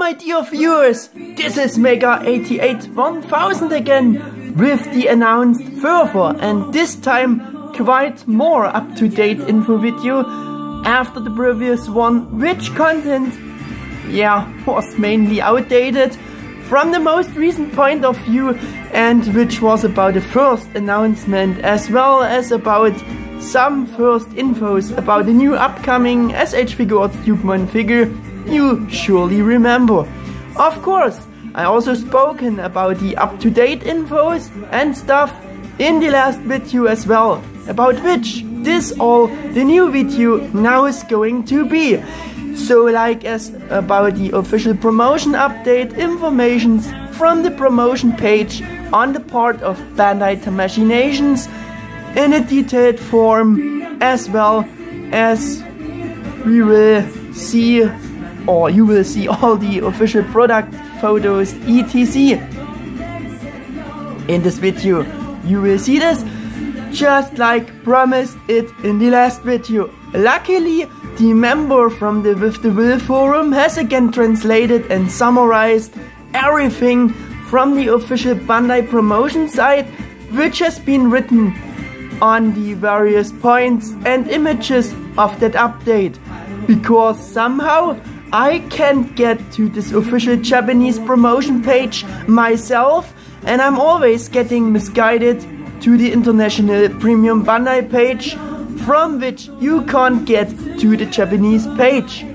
my dear viewers, this is Mega881000 again with the announced further and this time quite more up-to-date info video after the previous one, which content, was mainly outdated from the most recent point of view and which was about the first announcement as well as about some first infos about the new upcoming S.H.Figuarts Dukemon figure you surely remember. Of course, I also spoken about the up-to-date infos and stuff in the last video as well, about which this all the new video now is going to be. So like as about the official promotion update informations from the promotion page on the part of Bandai Tamashii Nations in a detailed form, as well as we will see, or you will see all the official product photos etc. In this video you will see this just like promised it in the last video. Luckily the member from the With the Will forum has again translated and summarized everything from the official Bandai promotion site, which has been written on the various points and images of that update, because somehow I can't get to this official Japanese promotion page myself and I'm always getting misguided to the international premium Bandai page, from which you can't get to the Japanese page.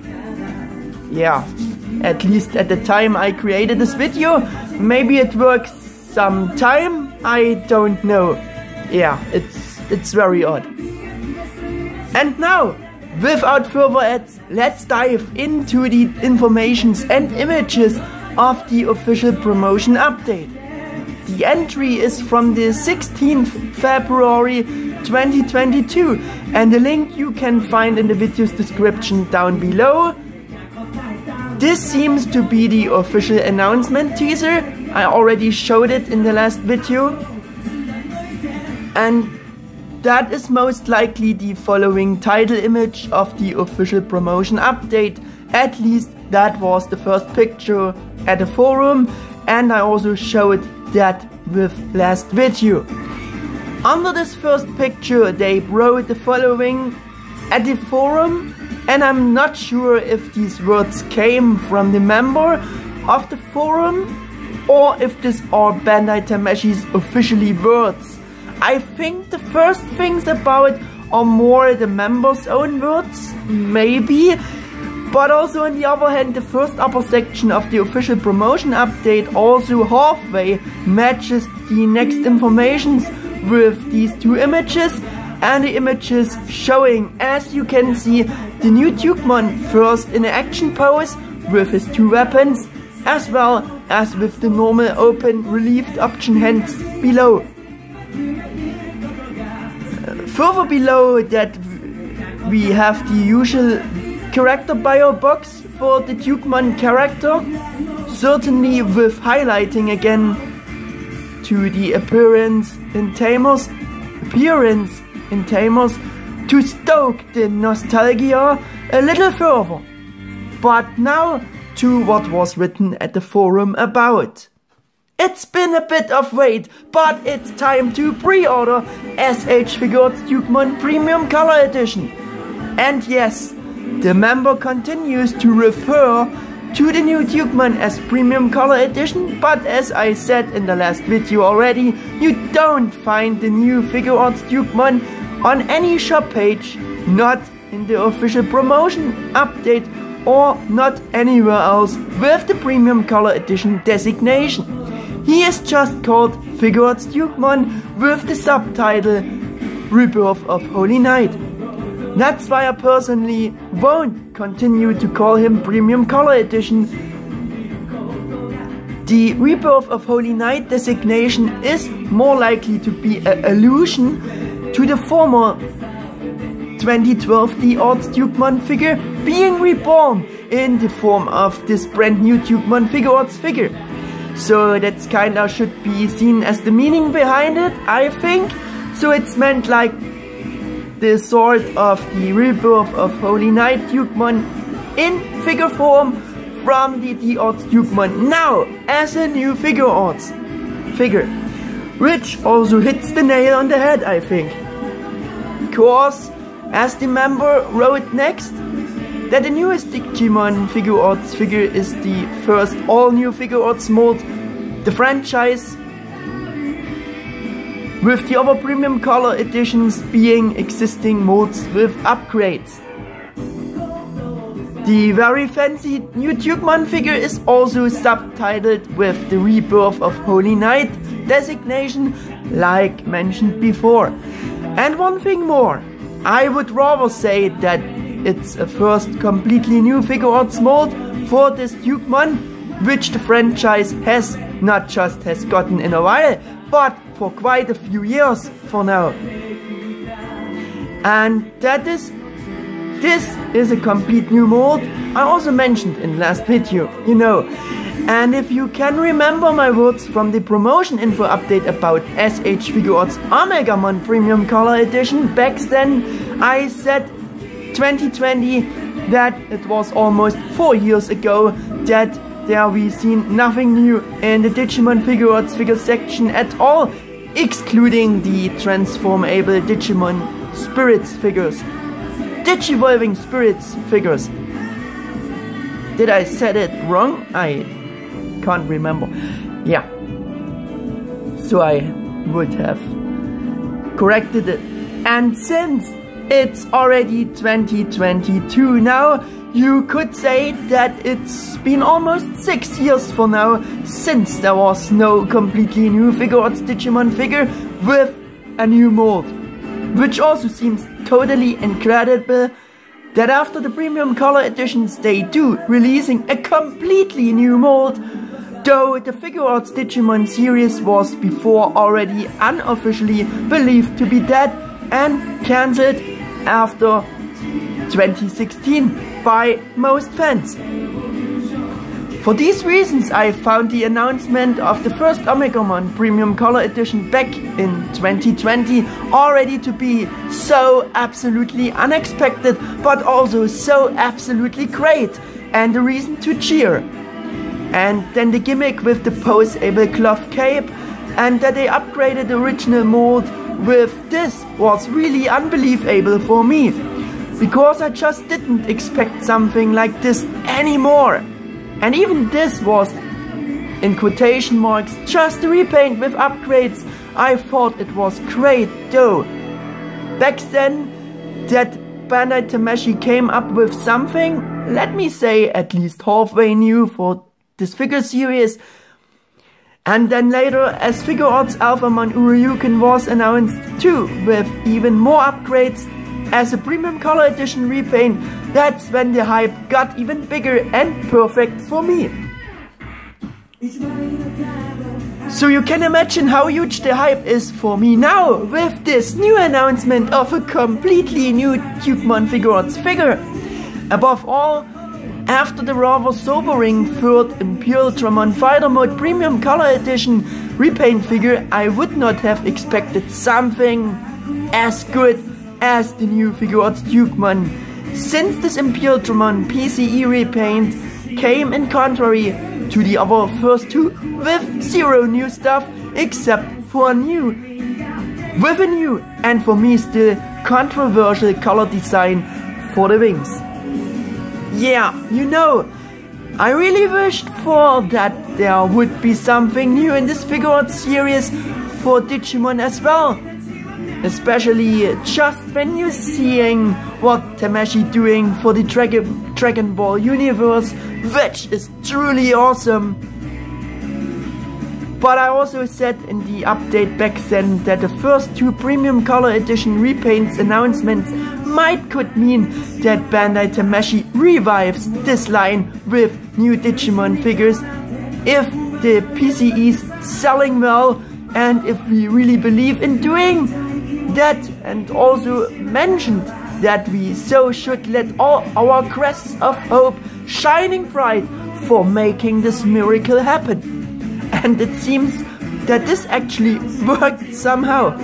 At least at the time I created this video. Maybe it works sometime, I don't know. It's very odd. And now, without further ado, let's dive into the informations and images of the official promotion update. The entry is from the 16th February 2022 and the link you can find in the video's description down below. This seems to be the official announcement teaser. I already showed it in the last video. And that is most likely the following title image of the official promotion update. At least that was the first picture at the forum, and I also showed that with last video. Under this first picture they wrote the following at the forum, and I'm not sure if these words came from the member of the forum or if these are Bandai Tamashii's officially words. I think the first things about are more the members' own words, maybe, but also on the other hand the first upper section of the official promotion update also halfway matches the next informations with these two images, and the images showing, as you can see, the new Dukemon first in an action pose with his two weapons, as well as with the normal open relieved option hands below. Further below that we have the usual character bio box for the Dukemon character, certainly with highlighting again to the appearance in Tamers, to stoke the nostalgia a little further. But now to what was written at the forum about. It's been a bit of wait, but it's time to pre-order S.H.Figuarts Dukemon Premium Color Edition. And yes, the member continues to refer to the new Dukemon as Premium Color Edition, but as I said in the last video already, you don't find the new Figuarts Dukemon on any shop page, not in the official promotion update or not anywhere else with the Premium Color Edition designation. He is just called Figuarts Dukemon with the subtitle Rebirth of Holy Knight. That's why I personally won't continue to call him Premium Color Edition. The Rebirth of Holy Knight designation is more likely to be an allusion to the former 2012 The Arts Dukemon figure being reborn in the form of this brand new Dukemon Figuarts figure. So that's kinda should be seen as the meaning behind it, I think. So it's meant like the sort of the Rebirth of Holy Knight Dukemon in figure form from the Figuarts Dukemon now as a new Figuarts figure, which also hits the nail on the head, I think. Because, as the member wrote next, that the newest Digimon Figuarts figure is the first all-new Figuarts mold, the franchise, with the other premium color editions being existing molds with upgrades. The very fancy new Dukemon figure is also subtitled with the Rebirth of Holy Knight designation, like mentioned before. And one thing more, I would rather say that it's a first completely new Figuarts mold for this Dukemon, which the franchise has not just has gotten in a while, but for quite a few years for now. And that is, this is a complete new mold, I also mentioned in last video, you know. And if you can remember my words from the promotion info update about S.H.Figuarts Omegamon Premium Color Edition back then, I said 2020 that it was almost 4 years ago that there we seen nothing new in the Digimon Figuarts figure section at all, excluding the transformable Digimon Spirits figures. Digivolving Spirits figures. Did I said it wrong? I can't remember. Yeah. So I would have corrected it. And since it's already 2022 now, you could say that it's been almost 6 years for now since there was no completely new Figuarts Digimon figure with a new mold. Which also seems totally incredible that after the premium color editions they do releasing a completely new mold, though the Figuarts Digimon series was before already unofficially believed to be dead and cancelled after 2016 by most fans. For these reasons I found the announcement of the first Omegamon Premium Color Edition back in 2020 already to be so absolutely unexpected, but also so absolutely great and a reason to cheer. And then the gimmick with the poseable cloth cape and that they upgraded the original mold with this was really unbelievable for me, because I just didn't expect something like this anymore. And even this was, in quotation marks, just a repaint with upgrades. I thought it was great though. Back then, that Bandai Tamashii came up with something, let me say at least halfway new for this figure series. And then later, as Figuarts Alphamon Uryuken was announced too, with even more upgrades as a premium color edition repaint, that's when the hype got even bigger and perfect for me. So you can imagine how huge the hype is for me now with this new announcement of a completely new Dukemon Figuarts figure. Above all, after the rather sobering third Imperial Dramon Fighter Mode Premium Color Edition repaint figure, I would not have expected something as good as the new Figuarts Dukemon, since this Imperial Dramon PCE repaint came in contrary to the other first two with zero new stuff except for a new and for me still controversial color design for the wings. Yeah, you know, I really wished for that there would be something new in this Figuarts series for Digimon as well. Especially just when you're seeing what Tamashii doing for the Dragon Ball universe, which is truly awesome. But I also said in the update back then that the first two premium color edition repaints announcements could mean that Bandai Tamashii revives this line with new Digimon figures if the PCE's selling well and if we really believe in doing that, and also mentioned that we so should let all our crests of hope shining bright for making this miracle happen. And it seems that this actually worked somehow.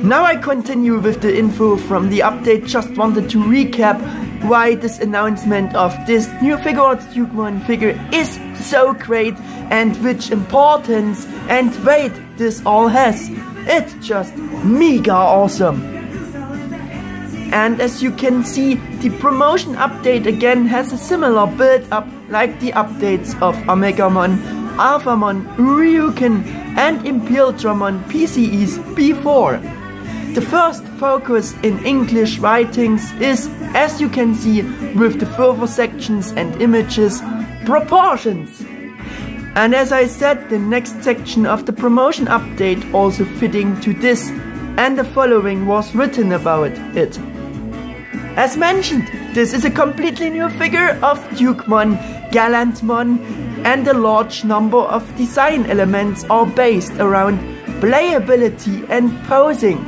Now I continue with the info from the update. Just wanted to recap why this announcement of this new Figuarts Dukemon figure is so great and which importance and weight this all has. It's just mega awesome. And as you can see, the promotion update again has a similar build up like the updates of Omegamon, Alphamon, Ryuken and Imperialdramon PCEs before. The first focus in English writings is, as you can see with the further sections and images, proportions. And as I said, the next section of the promotion update also fitting to this, and the following was written about it. As mentioned, this is a completely new figure of Dukemon, Gallantmon, and a large number of design elements are based around playability and posing.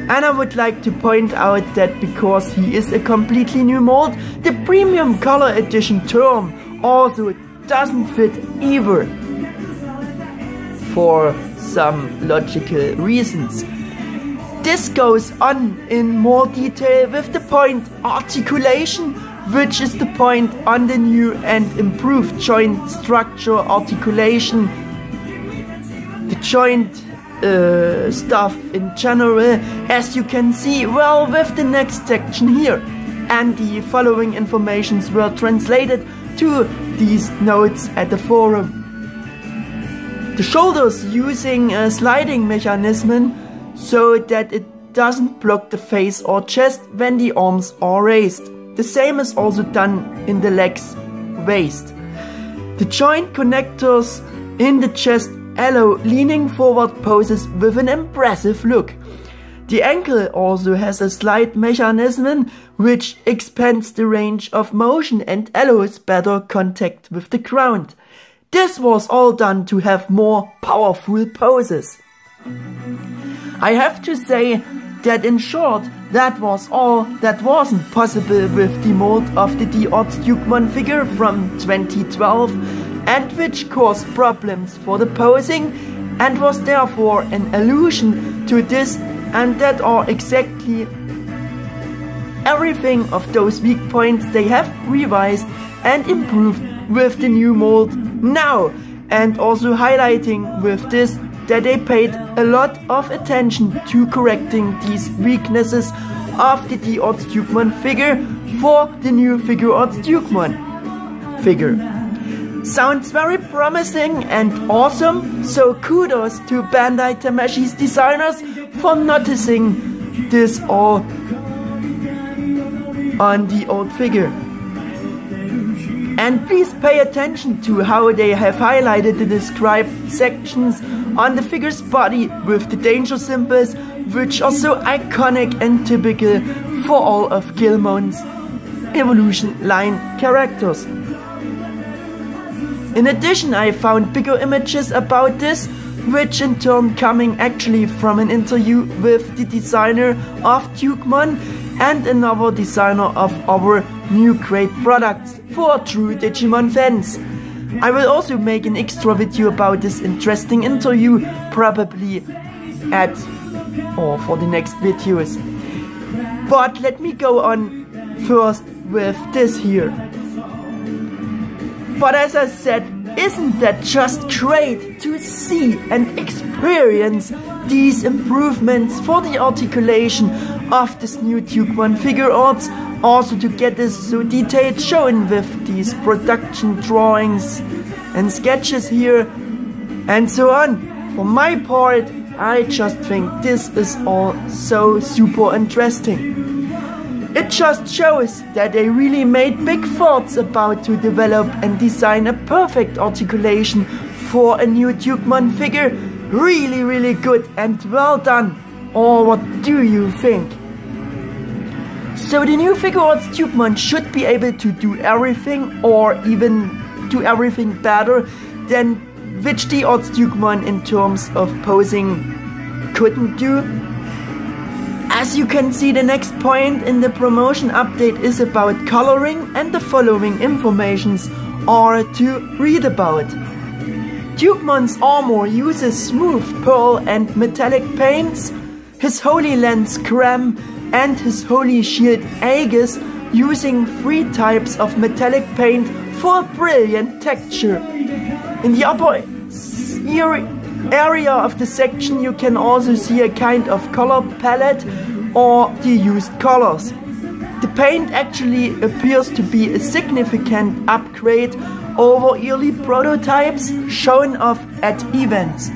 And I would like to point out that because he is a completely new mold, the premium color edition term also doesn't fit either, for some logical reasons. This goes on in more detail with the point articulation, which is the point on the new and improved joint structure articulation, the joint stuff in general, as you can see well with the next section here. And the following informations were translated to these notes at the forum. The shoulders using a sliding mechanism so that it doesn't block the face or chest when the arms are raised. The same is also done in the legs, waist. The joint connectors in the chest allow leaning forward poses with an impressive look. The ankle also has a slide mechanism which expands the range of motion and allows better contact with the ground. This was all done to have more powerful poses. I have to say that in short, that was all that wasn't possible with the mold of the Figuarts Dukemon figure from 2012 and which caused problems for the posing and was therefore an allusion to this, and that are exactly everything of those weak points they have revised and improved with the new mold now, and also highlighting with this that they paid a lot of attention to correcting these weaknesses of the Figuarts Dukemon figure for the new Figuarts Dukemon figure. Sounds very promising and awesome, so kudos to Bandai Tamashii's designers for noticing this all on the old figure. And please pay attention to how they have highlighted the described sections on the figure's body with the danger symbols, which are so iconic and typical for all of Gallantmon's Evolution line characters. In addition, I found bigger images about this, which in turn coming actually from an interview with the designer of Dukemon and another designer of our new great products for true Digimon fans. I will also make an extra video about this interesting interview, probably at or for the next videos. But let me go on first with this here. But as I said, isn't that just great to see and experience these improvements for the articulation of this new Dukemon figure arts, also to get this so detailed shown with these production drawings and sketches here and so on. For my part, I just think this is all so super interesting. It just shows that they really made big thoughts about to develop and design a perfect articulation for a new Dukemon figure. Really, really good and well done. Or what do you think? So the new Figuarts Dukemon should be able to do everything, or even do everything better than which the Figuarts Dukemon in terms of posing couldn't do. As you can see, the next point in the promotion update is about coloring, and the following informations are to read about. Dukemon's armor uses smooth pearl and metallic paints. His Holy Lance Cram and his Holy Shield Aegis using 3 types of metallic paint for a brilliant texture. In the upper area of the section you can also see a kind of color palette or the used colors. The paint actually appears to be a significant upgrade over early prototypes shown off at events.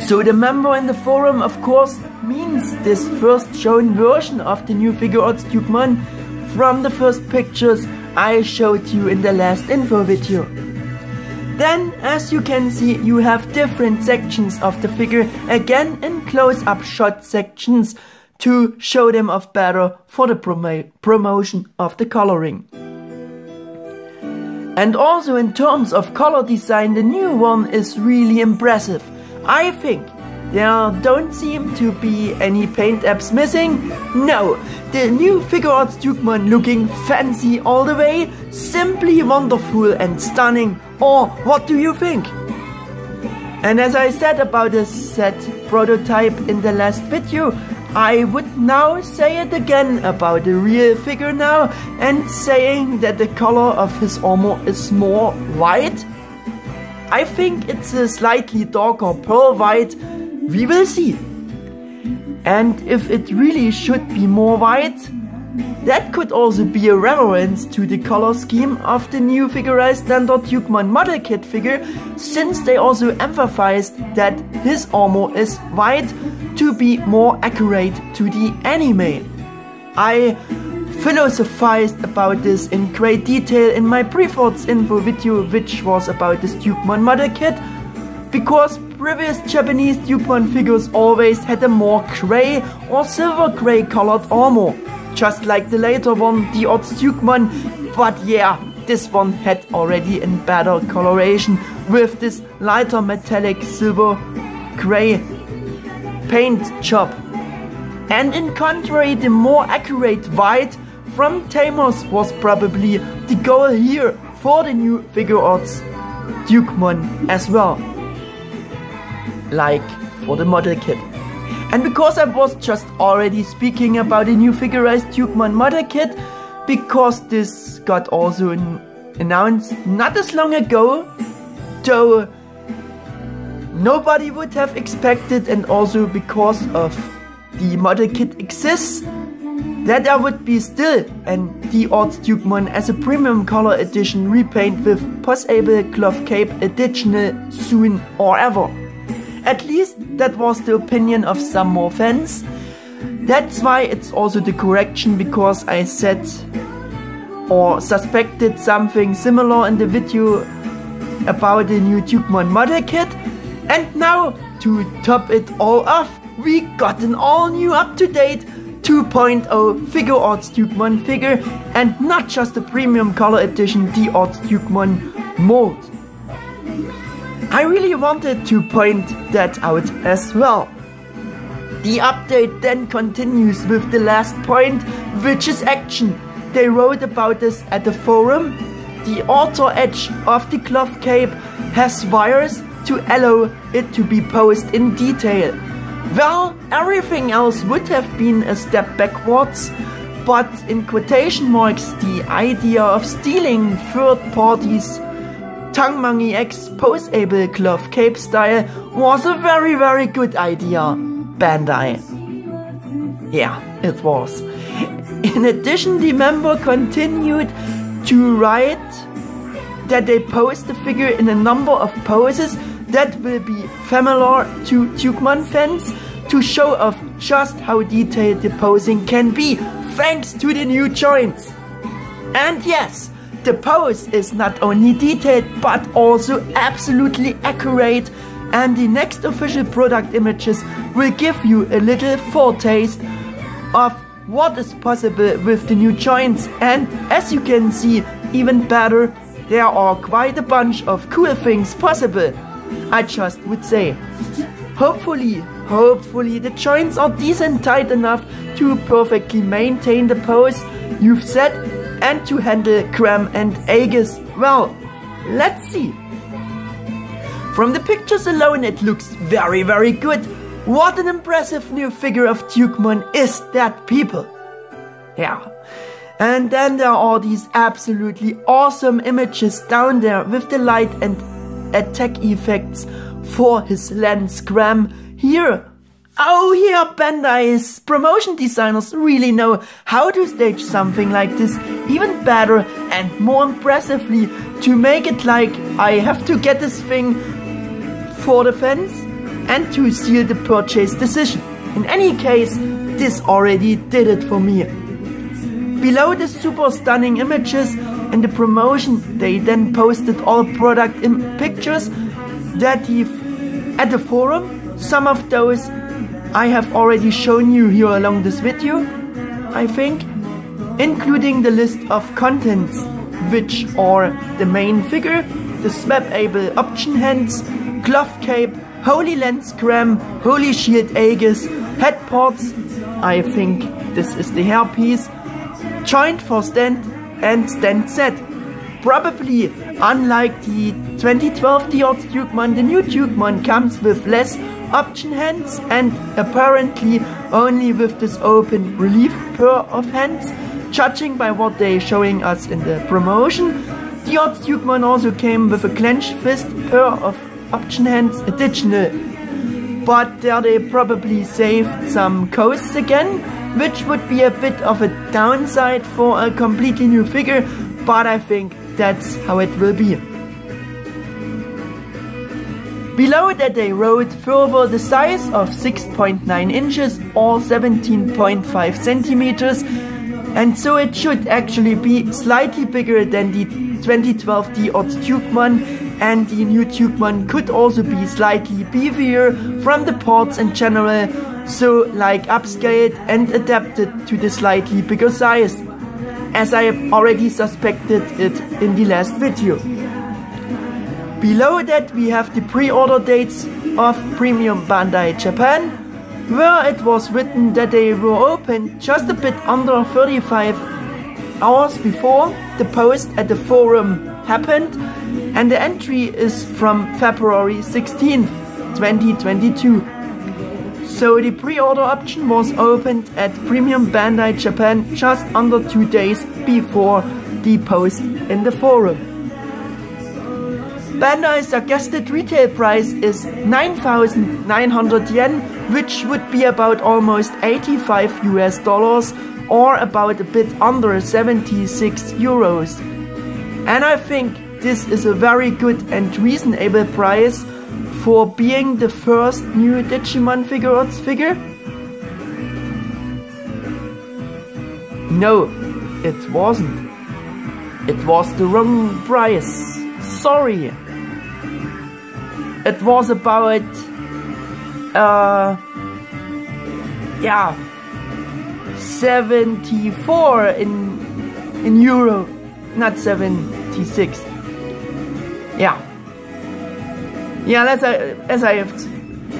So the member in the forum of course means this first shown version of the new Figuarts Dukemon from the first pictures I showed you in the last info video. Then, as you can see, you have different sections of the figure, again in close-up shot sections, to show them off better for the promotion of the coloring. And also in terms of color design, the new one is really impressive. I think there don't seem to be any paint apps missing. No, the new Figuarts Dukemon looking fancy all the way, simply wonderful and stunning. Or what do you think? And as I said about the set prototype in the last video, I would now say it again about the real figure now, and saying that the color of his armor is more white. I think it's a slightly darker pearl white. We will see. And if it really should be more white, that could also be a reference to the color scheme of the new Figurized standard Dukemon model kit figure, since they also emphasized that his armor is white to be more accurate to the anime. I philosophized about this in great detail in my pre-thoughts info video, which was about this Dukemon model kit, because previous Japanese Dukemon figures always had a more grey or silver grey colored armor. Just like the later one, the S.H.Figuarts Dukemon, but yeah, this one had already in better coloration with this lighter metallic silver grey paint job. And in contrary, the more accurate white from Tamashii was probably the goal here for the new Figuarts Dukemon as well, like for the model kit. And because I was just already speaking about the new Figurized Dukemon model kit, because this got also announced not as long ago, though nobody would have expected, and also because of the model kit exists, that there would be still an the S.H.Figuarts Dukemon as a premium color edition repaint with possible cloth cape additional soon or ever. At least that was the opinion of some more fans. That's why it's also the correction, because I said or suspected something similar in the video about the new Dukemon model kit. And now, to top it all off, we got an all new up-to-date 2.0 Figuarts Dukemon figure, and not just the premium color edition, the S.H.Figuarts Dukemon mold. I really wanted to point that out as well. The update then continues with the last point, which is action. They wrote about this at the forum. The outer edge of the cloth cape has wires to allow it to be posed in detail. Well, everything else would have been a step backwards, but in quotation marks, the idea of stealing third parties Tamashii X poseable cloth cape style was a very good idea, Bandai. Yeah, it was. In addition, the member continued to write that they pose the figure in a number of poses that will be familiar to Dukemon fans, to show off just how detailed the posing can be thanks to the new joints. And yes, the pose is not only detailed but also absolutely accurate, and the next official product images will give you a little foretaste of what is possible with the new joints. And as you can see, even better, there are quite a bunch of cool things possible, I just would say. Hopefully the joints are decent tight enough to perfectly maintain the pose you've set and to handle cram and ages. Well, let's see. From the pictures alone it looks very good. What an impressive new figure of Dukemon is that, people. Yeah. And then there are these absolutely awesome images down there with the light and attack effects for his lens gram here. Oh, here Bandai's promotion designers really know how to stage something like this even better and more impressively to make it like I have to get this thing for the fans and to seal the purchase decision. In any case, this already did it for me. Below the super stunning images and the promotion, they then posted all product pictures that at the forum. Some of those I have already shown you here along this video, I think, including the list of contents, which are the main figure, the swap-able option hands, glove cape, holy lens gram, holy shield aegis, head parts, I think this is the hairpiece, joint for stand and stand set. Probably, unlike the 2012 Figuarts Dukemon, the new Dukemon comes with less option hands and apparently only with this open relief pair of hands, judging by what they're showing us in the promotion. Figuarts Dukemon also came with a clenched fist pair of option hands additional, but there they probably saved some coasts again, which would be a bit of a downside for a completely new figure, but I think that's how it will be. Below that they wrote further the size of 6.9 inches or 17.5 centimeters, and so it should actually be slightly bigger than the 2012 Figuarts Dukemon, and the new Dukemon could also be slightly beefier from the parts in general, so like upscaled and adapted to the slightly bigger size, as I already suspected it in the last video. Below that we have the pre-order dates of Premium Bandai Japan, where it was written that they were open just a bit under 35 hours before the post at the forum happened, and the entry is from February 16th, 2022. So the pre-order option was opened at Premium Bandai Japan just under 2 days before the post in the forum. Bandai's suggested retail price is 9,900 yen, which would be about almost $85 US, or about a bit under 76 euros. And I think this is a very good and reasonable price for being the first new Digimon Figuarts figure. No, it wasn't. It was the wrong price. Sorry. It was about, yeah, 74 in euro, not 76. Yeah. Yeah, as I have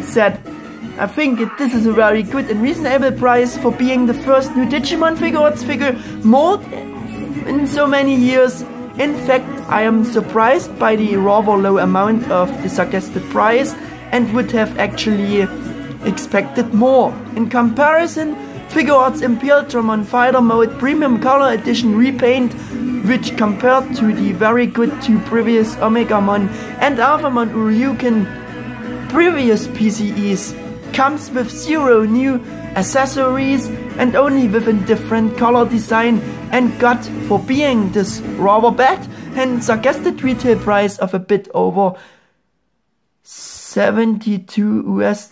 said, I think this is a very good and reasonable price for being the first new Digimon Figuarts figure mold in so many years. In fact, I am surprised by the rather low amount of the suggested price and would have actually expected more. In comparison, Figuarts Imperialtron Fighter Mode Premium Color Edition Repaint, which compared to the very good two previous Omegamon and Alphamon Uryuken previous PCEs, comes with 0 new accessories and only with a different color design, and got, for being this rather bad and suggested retail price of a bit over 72 US,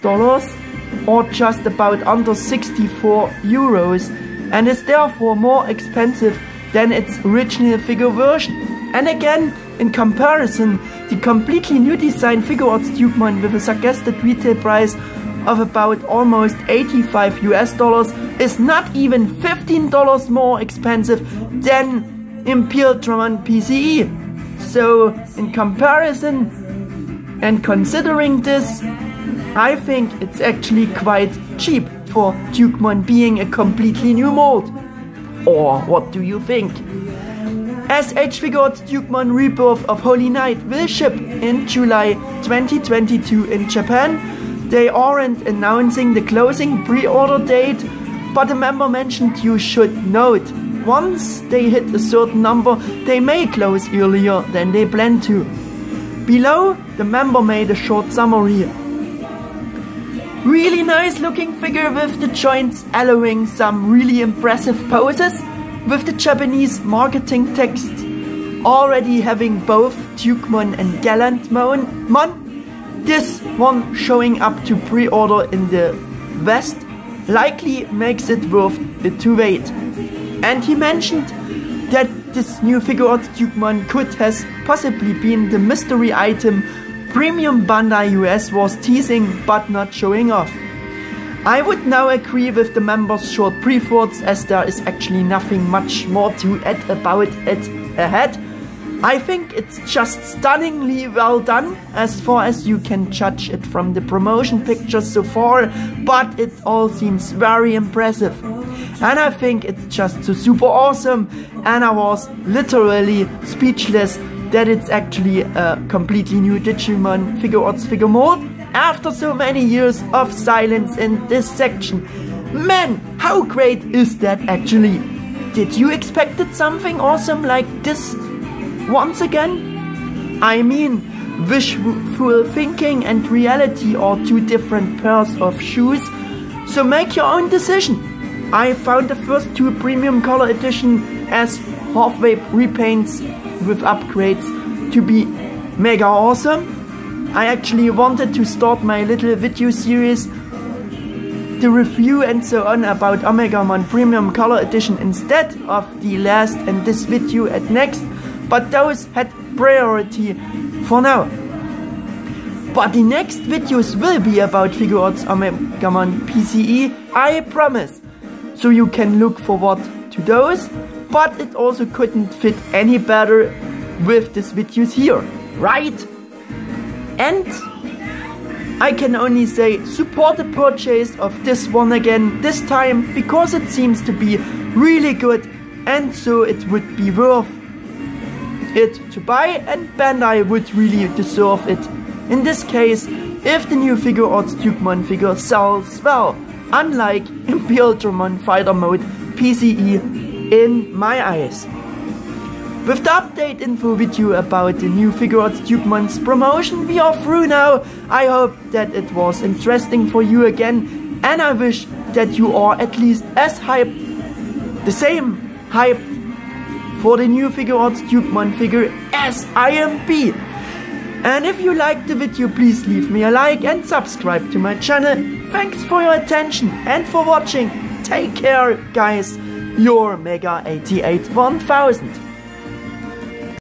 or just about under 64 euros, and is therefore more expensive than its original figure version. And again, in comparison, the completely new design Figuarts Dukemon with a suggested retail price of about almost 85 US is not even $15 more expensive than Imperialtron PCE. So in comparison and considering this, I think it's actually quite cheap for Dukemon being a completely new mold. Or what do you think? S.H.Figuarts Dukemon Rebirth of Holy Knight will ship in July 2022 in Japan. They aren't announcing the closing pre-order date, but a member mentioned you should note, once they hit a certain number, they may close earlier than they plan to. Below, the member made a short summary. Really nice looking figure with the joints allowing some really impressive poses, with the Japanese marketing text already having both Dukemon and Gallantmon. This one showing up to pre-order in the West likely makes it worth it to wait. And he mentioned that this new Figuarts Dukemon could has possibly been the mystery item Premium Bandai US was teasing but not showing off. I would now agree with the members' short pre-thoughts, as there is actually nothing much more to add about it ahead. I think it's just stunningly well done as far as you can judge it from the promotion pictures so far, but it all seems very impressive. And I think it's just so super awesome, and I was literally speechless that it's actually a completely new Digimon Figuarts figure mold after so many years of silence in this section. Man, how great is that actually? Did you expected something awesome like this once again? I mean, wishful thinking and reality are two different pairs of shoes, so make your own decision. I found the first two premium color edition as halfway repaints with upgrades to be mega awesome. I actually wanted to start my little video series, the review and so on, about Omegamon Premium Color Edition instead of the last and this video at next, but those had priority for now. But the next videos will be about Figuarts Omegamon PCE, I promise. So you can look forward to those, but it also couldn't fit any better with these videos here, right? And I can only say support the purchase of this one again this time, because it seems to be really good, and so it would be worth it to buy, and Bandai would really deserve it. In this case, if the new Figuarts Dukemon figure sells well, unlike Imperial Dramon Fighter Mode PCE in my eyes. With the update info video about the new Figuarts Dukemon's promotion, we are through now. I hope that it was interesting for you again, and I wish that you are at least as hyped, the same hyped for the new Figuarts Dukemon figure as I am. And if you liked the video, please leave me a like and subscribe to my channel. Thanks for your attention and for watching. Take care, guys. Your Mega 88 1000.